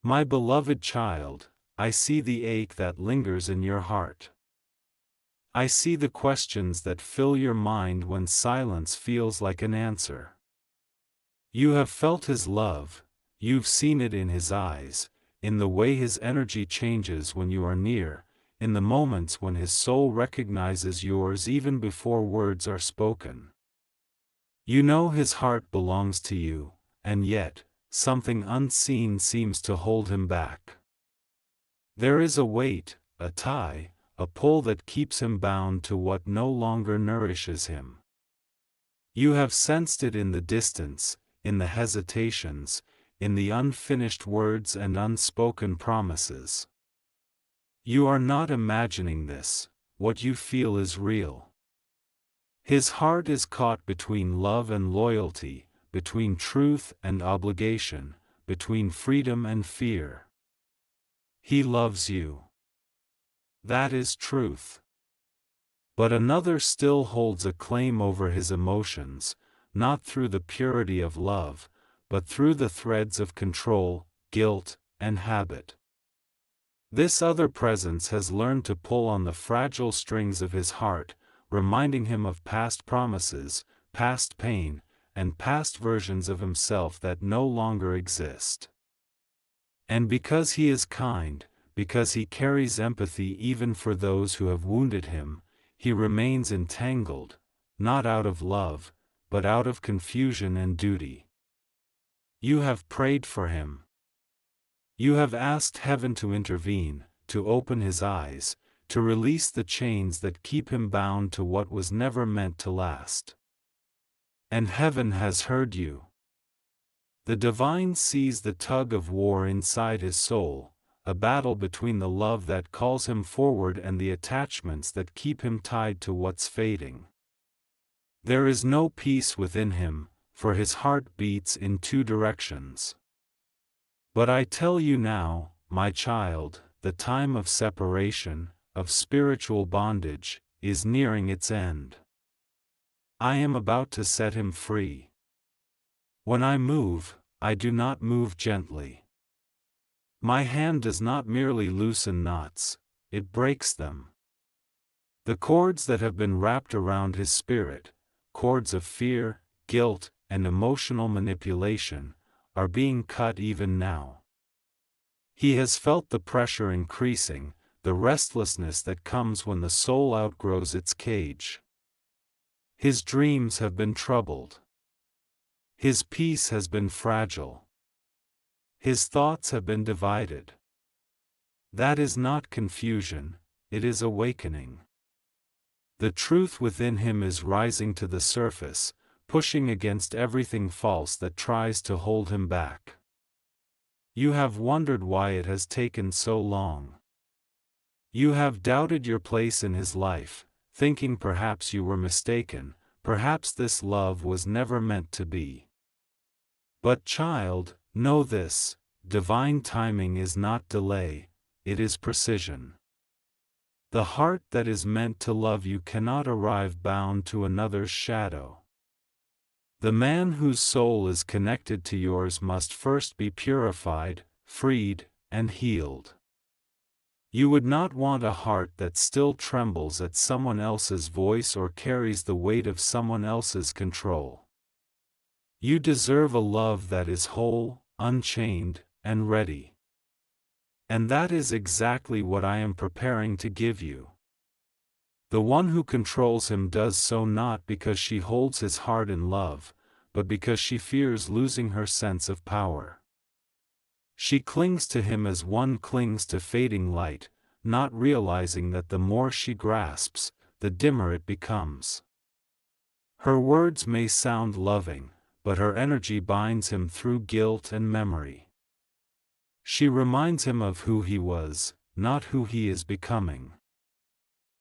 My beloved child, I see the ache that lingers in your heart. I see the questions that fill your mind when silence feels like an answer. You have felt his love, you've seen it in his eyes, in the way his energy changes when you are near, in the moments when his soul recognizes yours even before words are spoken. You know his heart belongs to you, and yet, something unseen seems to hold him back. There is a weight, a tie, a pull that keeps him bound to what no longer nourishes him. You have sensed it in the distance, in the hesitations, in the unfinished words and unspoken promises. You are not imagining this, what you feel is real. His heart is caught between love and loyalty, between truth and obligation, between freedom and fear. He loves you. That is truth. But another still holds a claim over his emotions, not through the purity of love, but through the threads of control, guilt, and habit. This other presence has learned to pull on the fragile strings of his heart, reminding him of past promises, past pain, and past versions of himself that no longer exist. And because he is kind, because he carries empathy even for those who have wounded him, he remains entangled, not out of love, but out of confusion and duty. You have prayed for him. You have asked heaven to intervene, to open his eyes, to release the chains that keep him bound to what was never meant to last. And heaven has heard you. The divine sees the tug of war inside his soul, a battle between the love that calls him forward and the attachments that keep him tied to what's fading. There is no peace within him, for his heart beats in two directions. But I tell you now, my child, the time of separation, of spiritual bondage, is nearing its end. I am about to set him free. When I move, I do not move gently. My hand does not merely loosen knots, it breaks them. The cords that have been wrapped around his spirit, cords of fear, guilt, and emotional manipulation, are being cut even now. He has felt the pressure increasing, the restlessness that comes when the soul outgrows its cage. His dreams have been troubled. His peace has been fragile. His thoughts have been divided. That is not confusion, it is awakening. The truth within him is rising to the surface, pushing against everything false that tries to hold him back. You have wondered why it has taken so long. You have doubted your place in his life, thinking perhaps you were mistaken, perhaps this love was never meant to be. But child, know this, divine timing is not delay, it is precision. The heart that is meant to love you cannot arrive bound to another's shadow. The man whose soul is connected to yours must first be purified, freed, and healed. You would not want a heart that still trembles at someone else's voice or carries the weight of someone else's control. You deserve a love that is whole, unchained, and ready. And that is exactly what I am preparing to give you. The one who controls him does so not because she holds his heart in love, but because she fears losing her sense of power. She clings to him as one clings to fading light, not realizing that the more she grasps, the dimmer it becomes. Her words may sound loving, but her energy binds him through guilt and memory. She reminds him of who he was, not who he is becoming.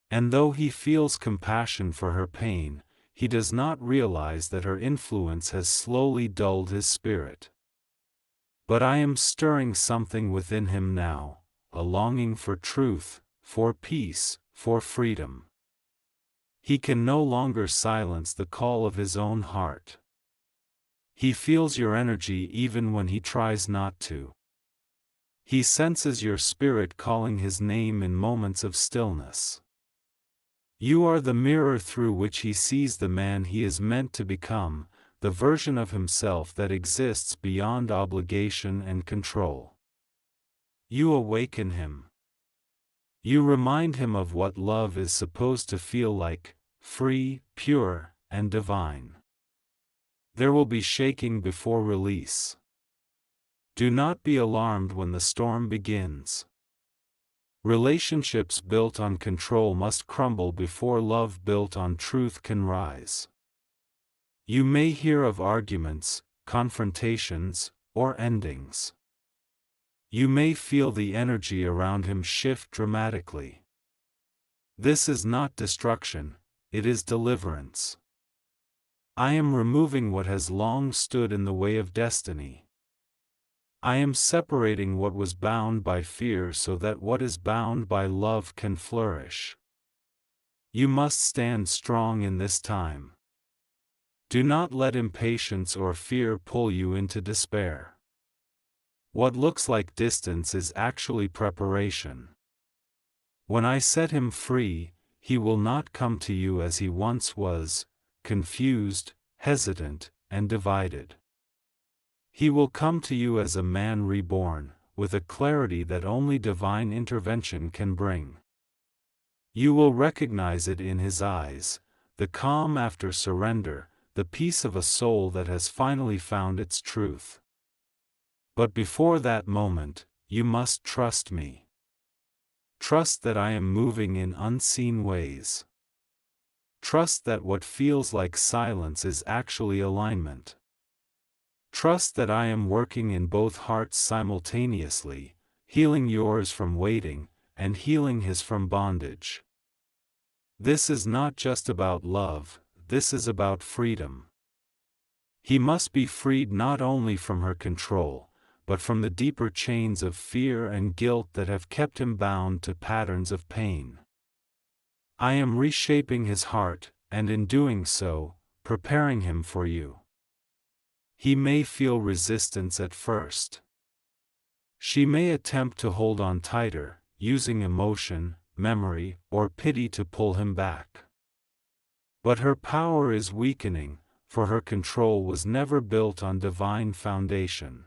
And though he feels compassion for her pain, he does not realize that her influence has slowly dulled his spirit. But I am stirring something within him now, a longing for truth, for peace, for freedom. He can no longer silence the call of his own heart. He feels your energy even when he tries not to. He senses your spirit calling his name in moments of stillness. You are the mirror through which he sees the man he is meant to become, the version of himself that exists beyond obligation and control. You awaken him. You remind him of what love is supposed to feel like, free, pure, and divine. There will be shaking before release. Do not be alarmed when the storm begins. Relationships built on control must crumble before love built on truth can rise. You may hear of arguments, confrontations, or endings. You may feel the energy around him shift dramatically. This is not destruction, it is deliverance. I am removing what has long stood in the way of destiny. I am separating what was bound by fear so that what is bound by love can flourish. You must stand strong in this time. Do not let impatience or fear pull you into despair. What looks like distance is actually preparation. When I set him free, he will not come to you as he once was, confused, hesitant, and divided. He will come to you as a man reborn, with a clarity that only divine intervention can bring. You will recognize it in his eyes, the calm after surrender, the peace of a soul that has finally found its truth. But before that moment, you must trust me. Trust that I am moving in unseen ways. Trust that what feels like silence is actually alignment. Trust that I am working in both hearts simultaneously, healing yours from waiting, and healing his from bondage. This is not just about love, this is about freedom. He must be freed not only from her control, but from the deeper chains of fear and guilt that have kept him bound to patterns of pain. I am reshaping his heart, and in doing so, preparing him for you. He may feel resistance at first. She may attempt to hold on tighter, using emotion, memory, or pity to pull him back. But her power is weakening, for her control was never built on divine foundation.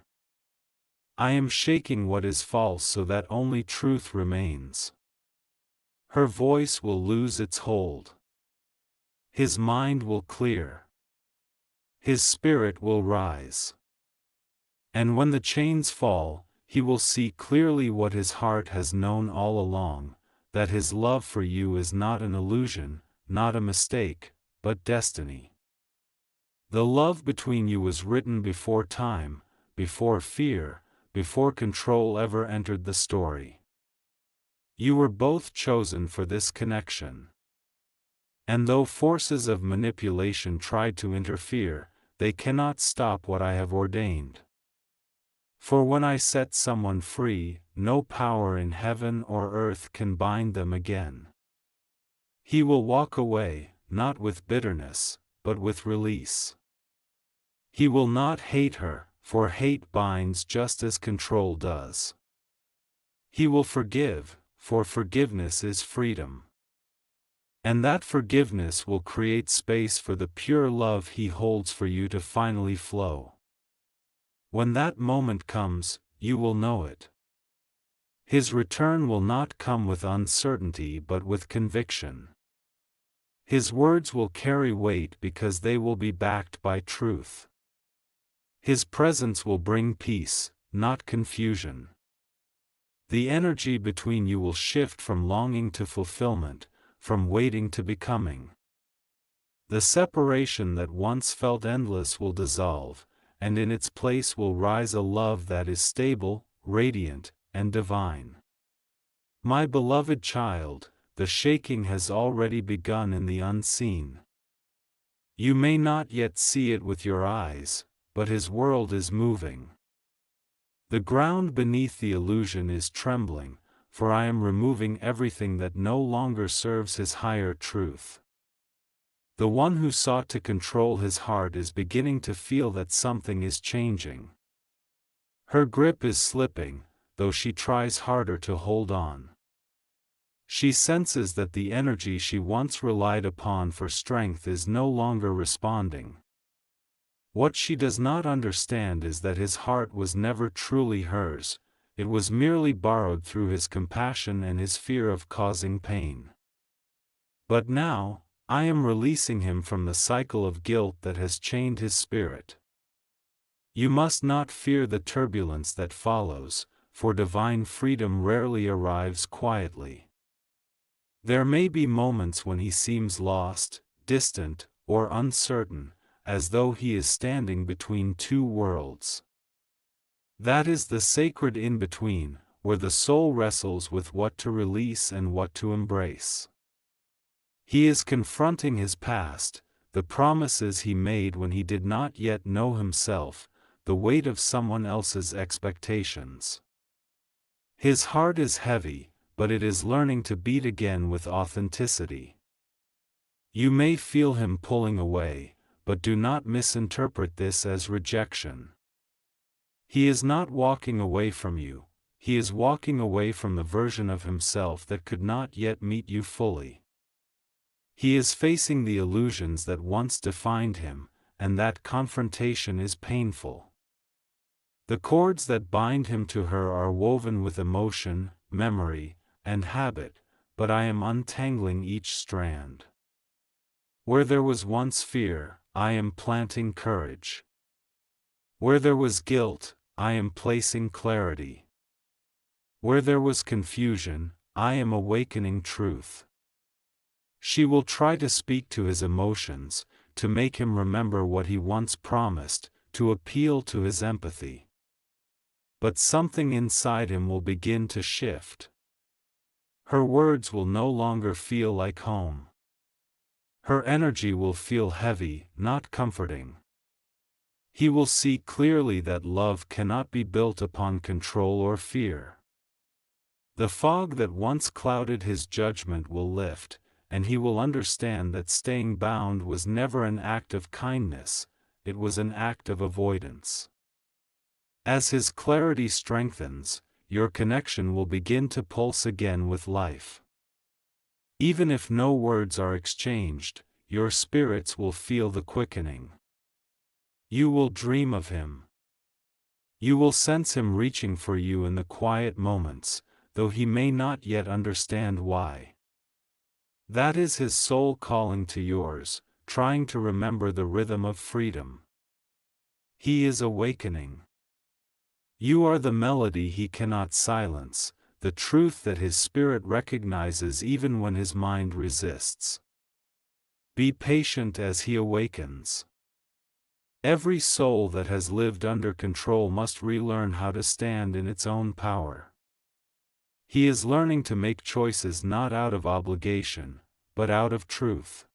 I am shaking what is false so that only truth remains. Her voice will lose its hold. His mind will clear. His spirit will rise. And when the chains fall, he will see clearly what his heart has known all along, that his love for you is not an illusion, not a mistake, but destiny. The love between you was written before time, before fear, before control ever entered the story. You were both chosen for this connection. And though forces of manipulation tried to interfere, they cannot stop what I have ordained. For when I set someone free, no power in heaven or earth can bind them again. He will walk away, not with bitterness, but with release. He will not hate her, for hate binds just as control does. He will forgive, for forgiveness is freedom. And that forgiveness will create space for the pure love he holds for you to finally flow. When that moment comes, you will know it. His return will not come with uncertainty but with conviction. His words will carry weight because they will be backed by truth. His presence will bring peace, not confusion. The energy between you will shift from longing to fulfillment, from waiting to becoming. The separation that once felt endless will dissolve, and in its place will rise a love that is stable, radiant, and divine. My beloved child, the shaking has already begun in the unseen. You may not yet see it with your eyes, but his world is moving. The ground beneath the illusion is trembling, for I am removing everything that no longer serves his higher truth. The one who sought to control his heart is beginning to feel that something is changing. Her grip is slipping, though she tries harder to hold on. She senses that the energy she once relied upon for strength is no longer responding. What she does not understand is that his heart was never truly hers, it was merely borrowed through his compassion and his fear of causing pain. But now, I am releasing him from the cycle of guilt that has chained his spirit. You must not fear the turbulence that follows, for divine freedom rarely arrives quietly. There may be moments when he seems lost, distant, or uncertain, as though he is standing between two worlds. That is the sacred in-between, where the soul wrestles with what to release and what to embrace. He is confronting his past, the promises he made when he did not yet know himself, the weight of someone else's expectations. His heart is heavy, but it is learning to beat again with authenticity. You may feel him pulling away, but do not misinterpret this as rejection. He is not walking away from you, he is walking away from the version of himself that could not yet meet you fully. He is facing the illusions that once defined him, and that confrontation is painful. The cords that bind him to her are woven with emotion, memory, and habit, but I am untangling each strand. Where there was once fear, I am planting courage. Where there was guilt, I am placing clarity. Where there was confusion, I am awakening truth. She will try to speak to his emotions, to make him remember what he once promised, to appeal to his empathy. But something inside him will begin to shift. Her words will no longer feel like home. Her energy will feel heavy, not comforting. He will see clearly that love cannot be built upon control or fear. The fog that once clouded his judgment will lift, and he will understand that staying bound was never an act of kindness, it was an act of avoidance. As his clarity strengthens, your connection will begin to pulse again with life. Even if no words are exchanged, your spirits will feel the quickening. You will dream of him. You will sense him reaching for you in the quiet moments, though he may not yet understand why. That is his soul calling to yours, trying to remember the rhythm of freedom. He is awakening. You are the melody he cannot silence, the truth that his spirit recognizes even when his mind resists. Be patient as he awakens. Every soul that has lived under control must relearn how to stand in its own power. He is learning to make choices not out of obligation, but out of truth.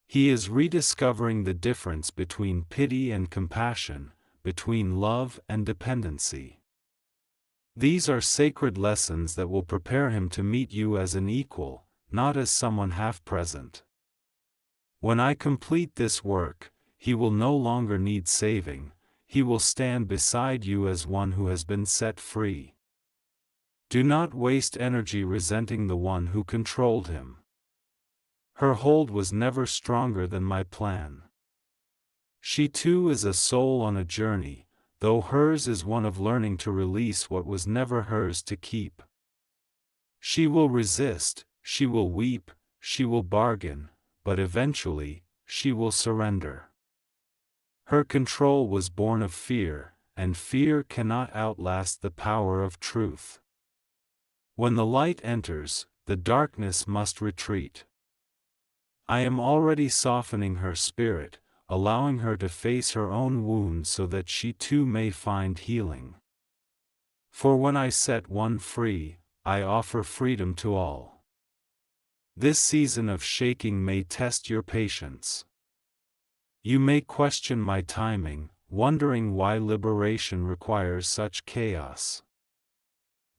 He is rediscovering the difference between pity and compassion, between love and dependency. These are sacred lessons that will prepare him to meet you as an equal, not as someone half-present. When I complete this work, he will no longer need saving, he will stand beside you as one who has been set free. Do not waste energy resenting the one who controlled him. Her hold was never stronger than my plan. She too is a soul on a journey, though hers is one of learning to release what was never hers to keep. She will resist, she will weep, she will bargain, but eventually, she will surrender. Her control was born of fear, and fear cannot outlast the power of truth. When the light enters, the darkness must retreat. I am already softening her spirit, allowing her to face her own wounds so that she too may find healing. For when I set one free, I offer freedom to all. This season of shaking may test your patience. You may question my timing, wondering why liberation requires such chaos.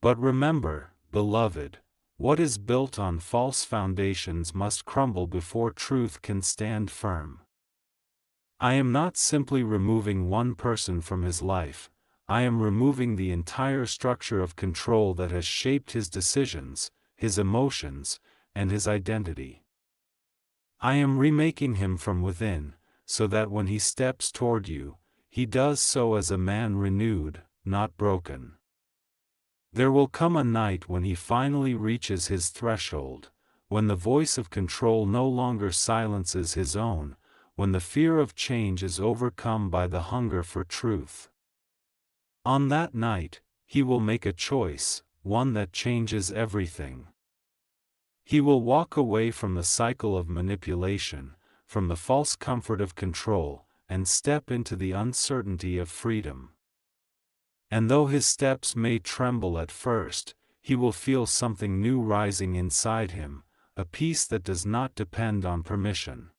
But remember, beloved, what is built on false foundations must crumble before truth can stand firm. I am not simply removing one person from his life, I am removing the entire structure of control that has shaped his decisions, his emotions, and his identity. I am remaking him from within, so that when he steps toward you, he does so as a man renewed, not broken. There will come a night when he finally reaches his threshold, when the voice of control no longer silences his own, when the fear of change is overcome by the hunger for truth. On that night, he will make a choice, one that changes everything. He will walk away from the cycle of manipulation, from the false comfort of control, and step into the uncertainty of freedom. And though his steps may tremble at first, he will feel something new rising inside him, a peace that does not depend on permission.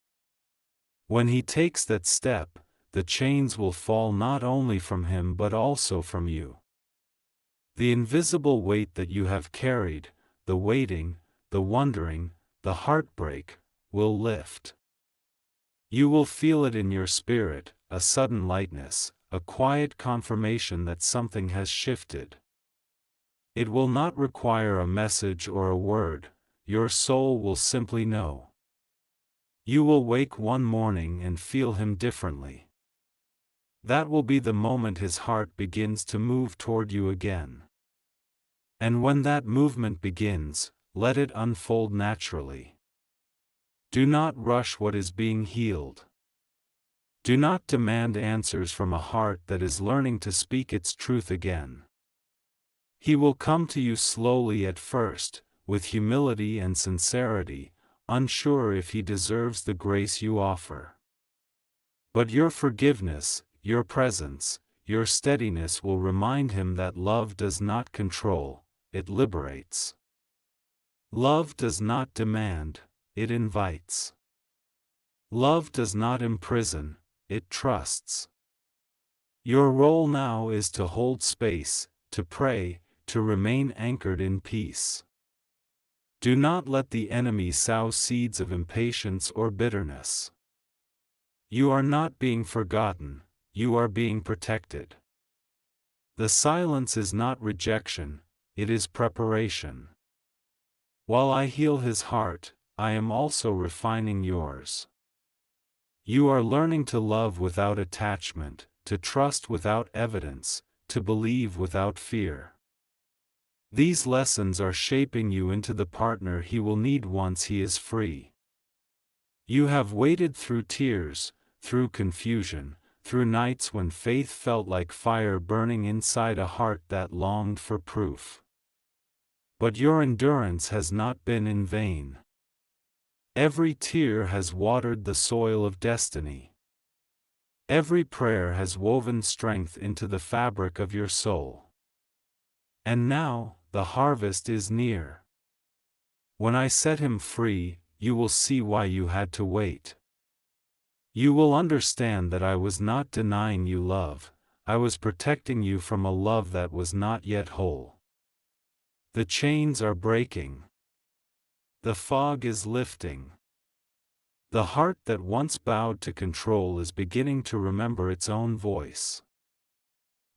When he takes that step, the chains will fall not only from him but also from you. The invisible weight that you have carried, the waiting, the wondering, the heartbreak, will lift. You will feel it in your spirit, a sudden lightness, a quiet confirmation that something has shifted. It will not require a message or a word, your soul will simply know. You will wake one morning and feel him differently. That will be the moment his heart begins to move toward you again. And when that movement begins, let it unfold naturally. Do not rush what is being healed. Do not demand answers from a heart that is learning to speak its truth again. He will come to you slowly at first, with humility and sincerity, unsure if he deserves the grace you offer. But your forgiveness, your presence, your steadiness will remind him that love does not control, it liberates. Love does not demand, it invites. Love does not imprison, it trusts. Your role now is to hold space, to pray, to remain anchored in peace. Do not let the enemy sow seeds of impatience or bitterness. You are not being forgotten, you are being protected. The silence is not rejection, it is preparation. While I heal his heart, I am also refining yours. You are learning to love without attachment, to trust without evidence, to believe without fear. These lessons are shaping you into the partner he will need once he is free. You have waited through tears, through confusion, through nights when faith felt like fire burning inside a heart that longed for proof. But your endurance has not been in vain. Every tear has watered the soil of destiny. Every prayer has woven strength into the fabric of your soul. And now, the harvest is near. When I set him free, you will see why you had to wait. You will understand that I was not denying you love, I was protecting you from a love that was not yet whole. The chains are breaking. The fog is lifting. The heart that once bowed to control is beginning to remember its own voice.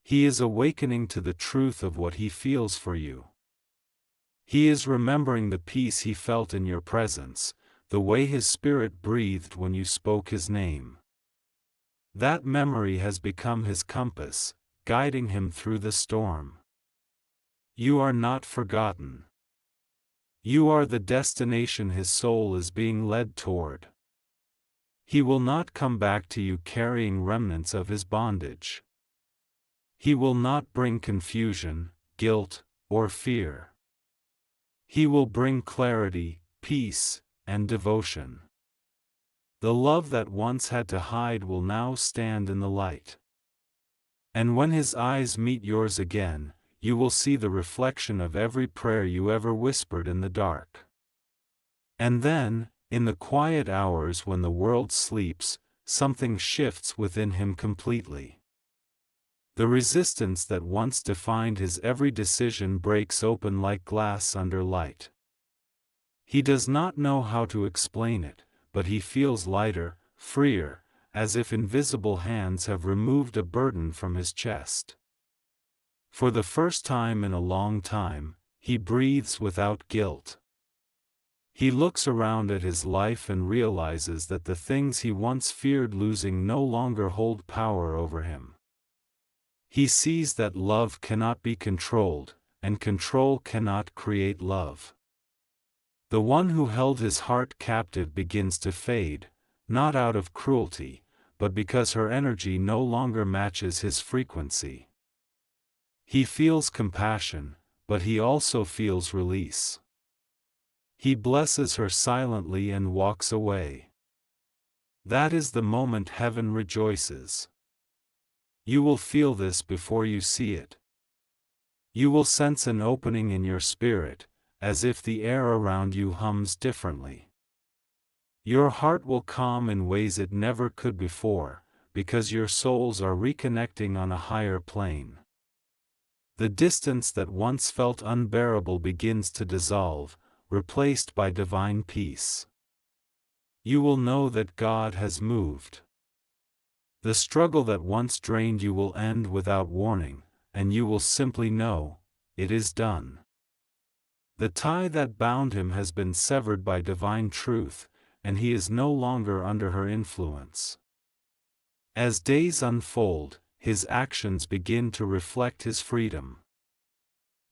He is awakening to the truth of what he feels for you. He is remembering the peace he felt in your presence, the way his spirit breathed when you spoke his name. That memory has become his compass, guiding him through the storm. You are not forgotten. You are the destination his soul is being led toward. He will not come back to you carrying remnants of his bondage. He will not bring confusion, guilt, or fear. He will bring clarity, peace, and devotion. The love that once had to hide will now stand in the light. And when his eyes meet yours again, you will see the reflection of every prayer you ever whispered in the dark. And then, in the quiet hours when the world sleeps, something shifts within him completely. The resistance that once defined his every decision breaks open like glass under light. He does not know how to explain it, but he feels lighter, freer, as if invisible hands have removed a burden from his chest. For the first time in a long time, he breathes without guilt. He looks around at his life and realizes that the things he once feared losing no longer hold power over him. He sees that love cannot be controlled, and control cannot create love. The one who held his heart captive begins to fade, not out of cruelty, but because her energy no longer matches his frequency. He feels compassion, but he also feels release. He blesses her silently and walks away. That is the moment heaven rejoices. You will feel this before you see it. You will sense an opening in your spirit, as if the air around you hums differently. Your heart will calm in ways it never could before, because your souls are reconnecting on a higher plane. The distance that once felt unbearable begins to dissolve, replaced by divine peace. You will know that God has moved. The struggle that once drained you will end without warning, and you will simply know, it is done. The tie that bound him has been severed by divine truth, and he is no longer under her influence. As days unfold, his actions begin to reflect his freedom.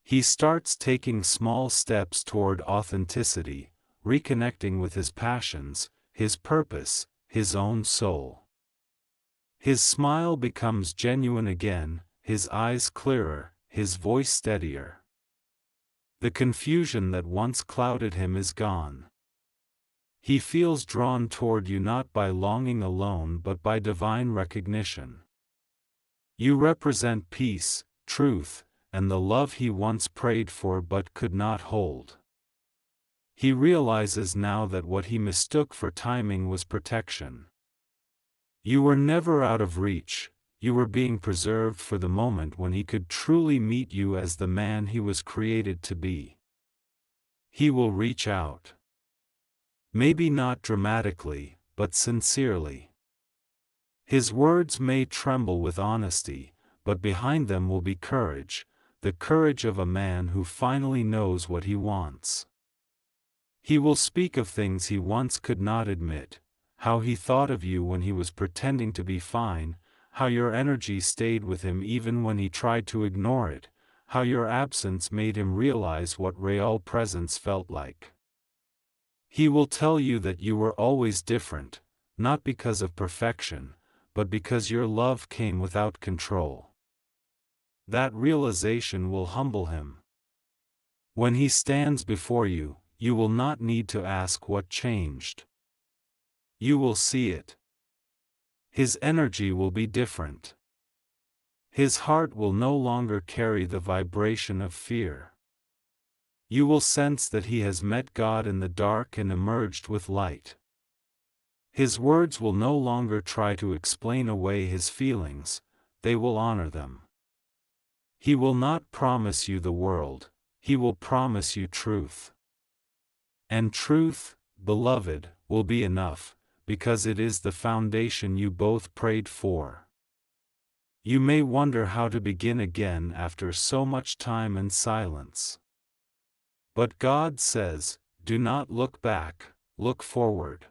He starts taking small steps toward authenticity, reconnecting with his passions, his purpose, his own soul. His smile becomes genuine again, his eyes clearer, his voice steadier. The confusion that once clouded him is gone. He feels drawn toward you not by longing alone but by divine recognition. You represent peace, truth, and the love he once prayed for but could not hold. He realizes now that what he mistook for timing was protection. You were never out of reach, you were being preserved for the moment when he could truly meet you as the man he was created to be. He will reach out. Maybe not dramatically, but sincerely. His words may tremble with honesty, but behind them will be courage, the courage of a man who finally knows what he wants. He will speak of things he once could not admit, how he thought of you when he was pretending to be fine, how your energy stayed with him even when he tried to ignore it, how your absence made him realize what real presence felt like. He will tell you that you were always different, not because of perfection, but because your love came without control. That realization will humble him. When he stands before you, you will not need to ask what changed. You will see it. His energy will be different. His heart will no longer carry the vibration of fear. You will sense that he has met God in the dark and emerged with light. His words will no longer try to explain away his feelings, they will honor them. He will not promise you the world, he will promise you truth. And truth, beloved, will be enough, because it is the foundation you both prayed for. You may wonder how to begin again after so much time and silence. But God says, do not look back, look forward.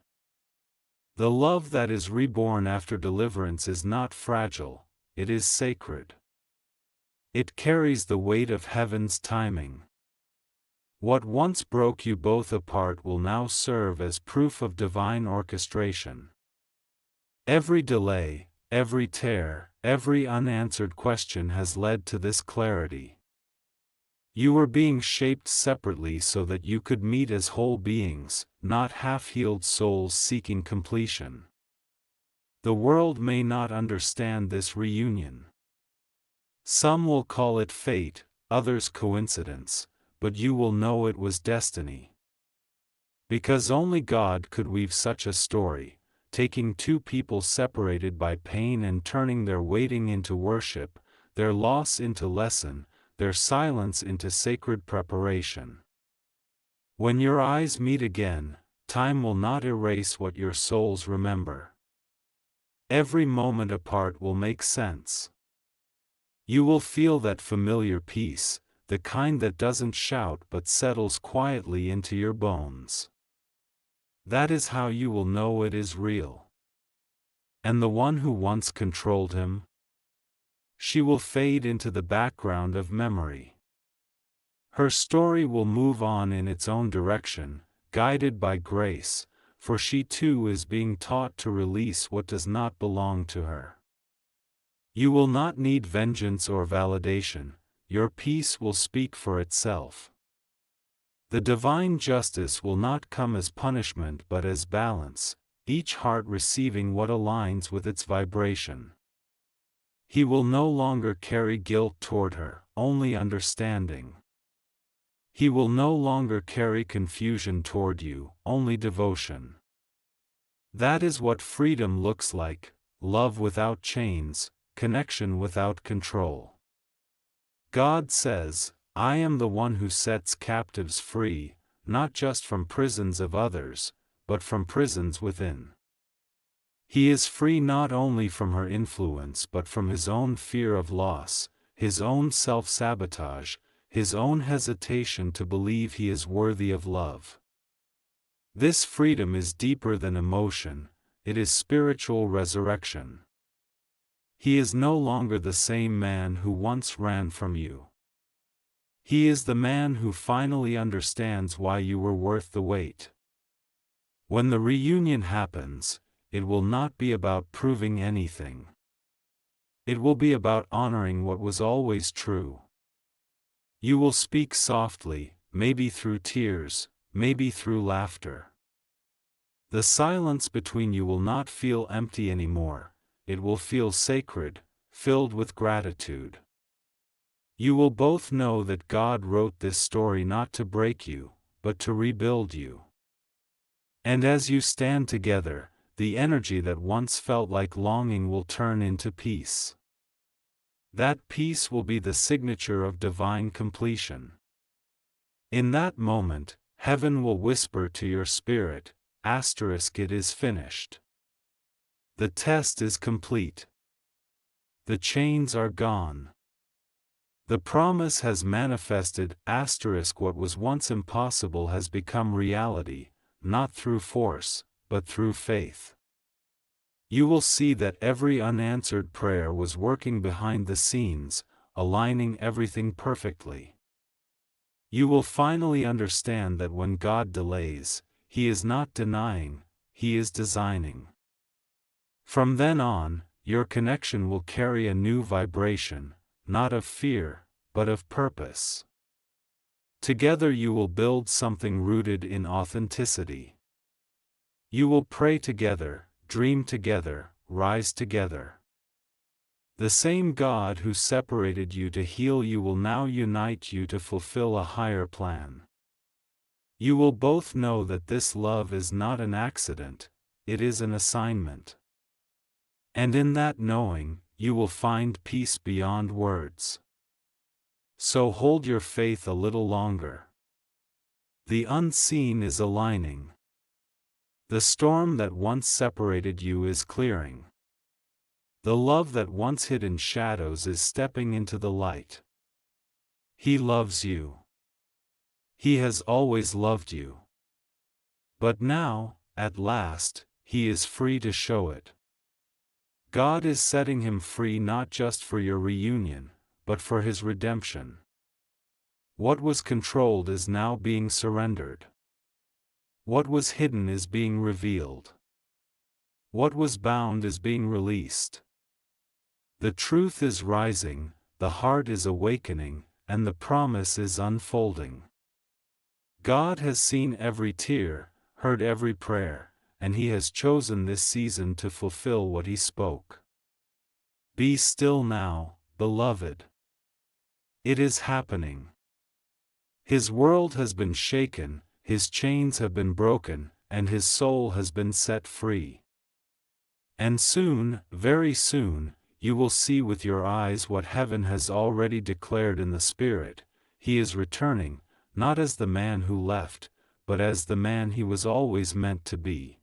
The love that is reborn after deliverance is not fragile, it is sacred. It carries the weight of heaven's timing. What once broke you both apart will now serve as proof of divine orchestration. Every delay, every tear, every unanswered question has led to this clarity. You were being shaped separately so that you could meet as whole beings, not half-healed souls seeking completion. The world may not understand this reunion. Some will call it fate, others coincidence, but you will know it was destiny. Because only God could weave such a story, taking two people separated by pain and turning their waiting into worship, their loss into lesson, their silence into sacred preparation. When your eyes meet again, time will not erase what your souls remember. Every moment apart will make sense. You will feel that familiar peace, the kind that doesn't shout but settles quietly into your bones. That is how you will know it is real. And the one who once controlled him? She will fade into the background of memory. Her story will move on in its own direction, guided by grace, for she too is being taught to release what does not belong to her. You will not need vengeance or validation, your peace will speak for itself. The divine justice will not come as punishment but as balance, each heart receiving what aligns with its vibration. He will no longer carry guilt toward her, only understanding. He will no longer carry confusion toward you, only devotion. That is what freedom looks like, love without chains, connection without control. God says, I am the one who sets captives free, not just from prisons of others, but from prisons within. He is free not only from her influence but from his own fear of loss, his own self-sabotage, his own hesitation to believe he is worthy of love. This freedom is deeper than emotion, it is spiritual resurrection. He is no longer the same man who once ran from you. He is the man who finally understands why you were worth the wait. When the reunion happens, it will not be about proving anything. It will be about honoring what was always true. You will speak softly, maybe through tears, maybe through laughter. The silence between you will not feel empty anymore, it will feel sacred, filled with gratitude. You will both know that God wrote this story not to break you, but to rebuild you. And as you stand together, the energy that once felt like longing will turn into peace. That peace will be the signature of divine completion. In that moment, heaven will whisper to your spirit, *, it is finished. The test is complete. The chains are gone. The promise has manifested, *, what was once impossible has become reality, not through force, but through faith. You will see that every unanswered prayer was working behind the scenes, aligning everything perfectly. You will finally understand that when God delays, He is not denying, He is designing. From then on, your connection will carry a new vibration, not of fear, but of purpose. Together you will build something rooted in authenticity. You will pray together, dream together, rise together. The same God who separated you to heal you will now unite you to fulfill a higher plan. You will both know that this love is not an accident, it is an assignment. And in that knowing, you will find peace beyond words. So hold your faith a little longer. The unseen is aligning. The storm that once separated you is clearing. The love that once hid in shadows is stepping into the light. He loves you. He has always loved you. But now, at last, He is free to show it. God is setting him free not just for your reunion, but for His redemption. What was controlled is now being surrendered. What was hidden is being revealed. What was bound is being released. The truth is rising, the heart is awakening, and the promise is unfolding. God has seen every tear, heard every prayer, and He has chosen this season to fulfill what He spoke. Be still now, beloved. It is happening. His world has been shaken, His chains have been broken, and His soul has been set free. And soon, very soon, you will see with your eyes what heaven has already declared in the Spirit. He is returning, not as the man who left, but as the man He was always meant to be.